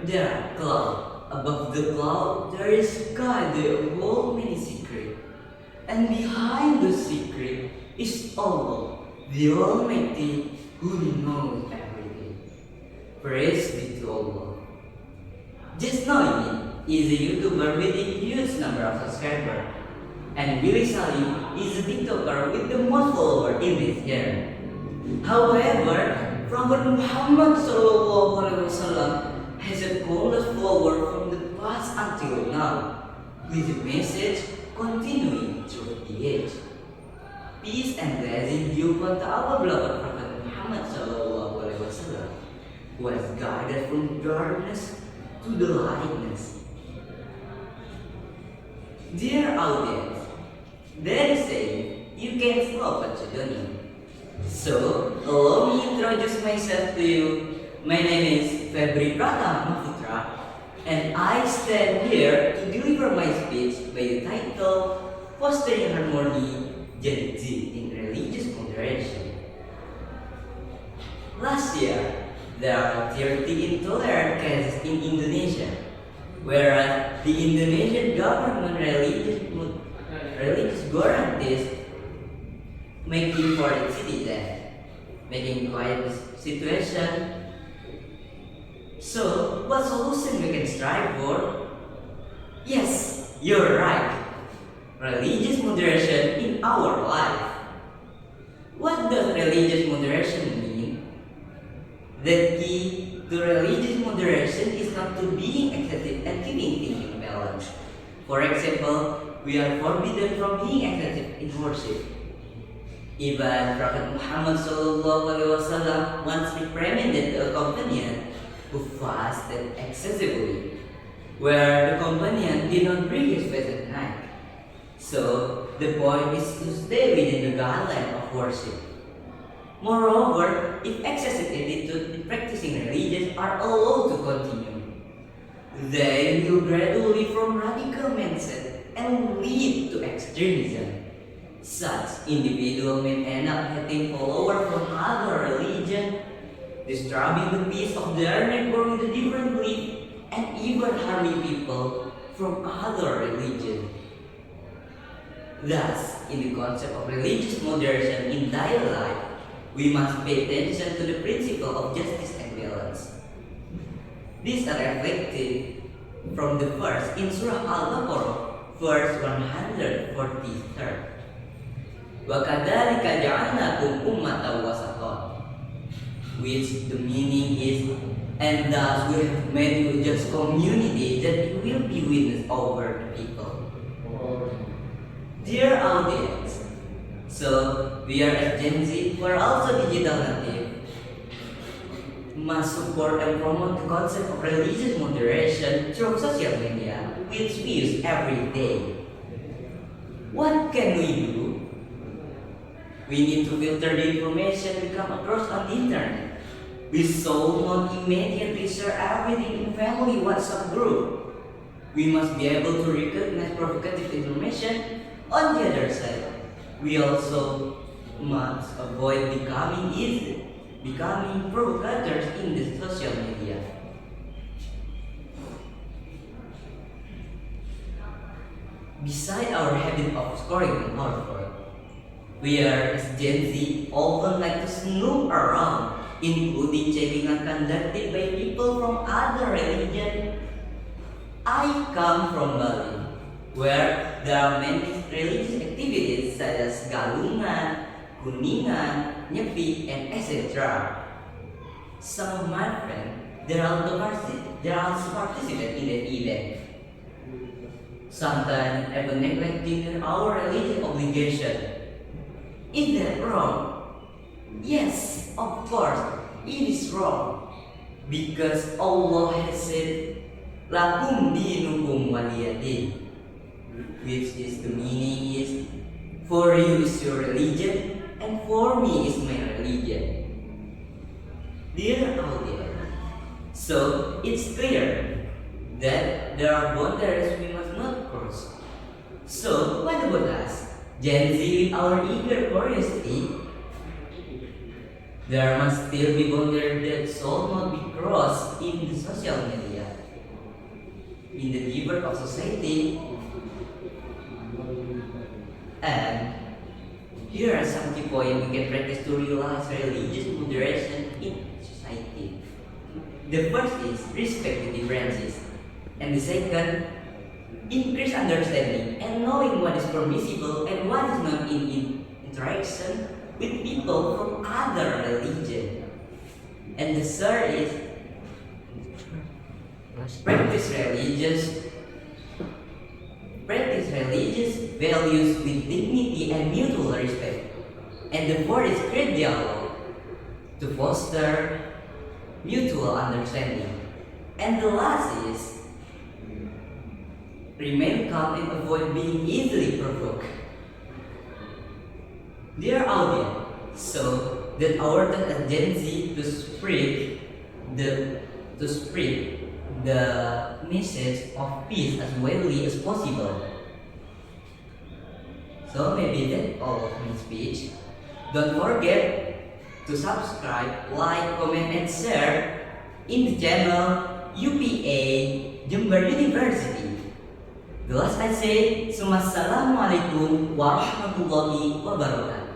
there are clouds. Above the cloud, there is sky that hold many secrets. And behind the secret is Allah, the Almighty, who knows everything. Praise be to Allah. Just Knowing It is a YouTuber with a huge number of subscribers. And Willy Salim is a TikToker with the most followers in this year. However, Prophet Muhammad SAW has a countless followers from the past until now, with the message continuing through the age. Peace and blessing be upon our beloved Prophet Muhammad SAW, who has guided from darkness to the lightness. Dear audience, there is saying you can stop what you don't know. So, allow me introduce myself to you. My name is Febri Pratama Putra, and I stand here to deliver my speech by the title Fostering Harmony Gen Z in Religious Moderation. Last year, there are 30 intolerant cases in Indonesia, whereas the Indonesian government religious guarantees making for its citizens, making quiet the situation. So, what solution we can strive for? Yes, you're right. Religious moderation in our life. What does religious moderation mean? The key to religious moderation is not to being excessive and keeping things in balance. For example, we are forbidden from being excessive in worship. Even Prophet Muhammad SAW once reprimanded a companion who fasted excessively, where the companion did not bring his faith at night. So, the point is to stay within the guideline of worship. Moreover, if excessive attitude in practicing religion are allowed to continue, they will gradually form radical mindset and lead to extremism. Such individual may end up having followers from other religion, disturbing the peace of their neighbor with a different belief, and even harming people from other religions. Thus, in the concept of religious moderation in daily life, we must pay attention to the principle of justice and balance. These are reflected from the verse in Surah Al-Baqarah, verse 143. وَكَذَلِكَ جَعَلْنَاكُمْ أُمَّةً وَسَطًا, which the meaning is, and thus we have made you just community that you will be witness over the people. Dear audience, so we are as Gen Z, who are also digital native, must support and promote the concept of religious moderation through social media, which we use every day. What can we do? We need to filter the information we come across on the internet. We should not immediately share everything in family WhatsApp group. We must be able to recognize provocative information. On the other side, we also must avoid becoming provocateurs in the social media. Beside our habit of scoring on our phone, we are as Gen Z often like to snoop around, including checking out conducted by people from other religions. I come from Bali, where there are many religious activities such as Galungan, Kuningan, Nyepi, and etc. Some of my friends, they also participate in the event. Sometimes even neglecting our religious obligation. Is that wrong? Yes, of course, it is wrong. Because Allah has said, Lakum dinukum waliyadin, which is the meaning is, for you is your religion, and for me is my religion. Dear audience, so it's clear that there are boundaries we must not cross. So, what about us? Gen Z with our eager curiosity, There must still be boundaries that shall not be crossed in the social media. In the giver of society, and here are some key points we can practice to realize religious moderation in society. The first is respect the differences, and the second, increase understanding and knowing what is permissible and what is not in interaction with people from other religion. And the third is practice religious values with dignity and mutual respect. And the fourth is create dialogue to foster mutual understanding. And the last is remain calm and avoid being easily provoked. Dear audience, so that our turn as Gen Z to spread the message of peace as widely as possible. So maybe that's all of my speech. Don't forget to subscribe, like, comment, and share in the channel UPA Jember University. The last I say, Assalamualaikum warahmatullahi wabarakatuh.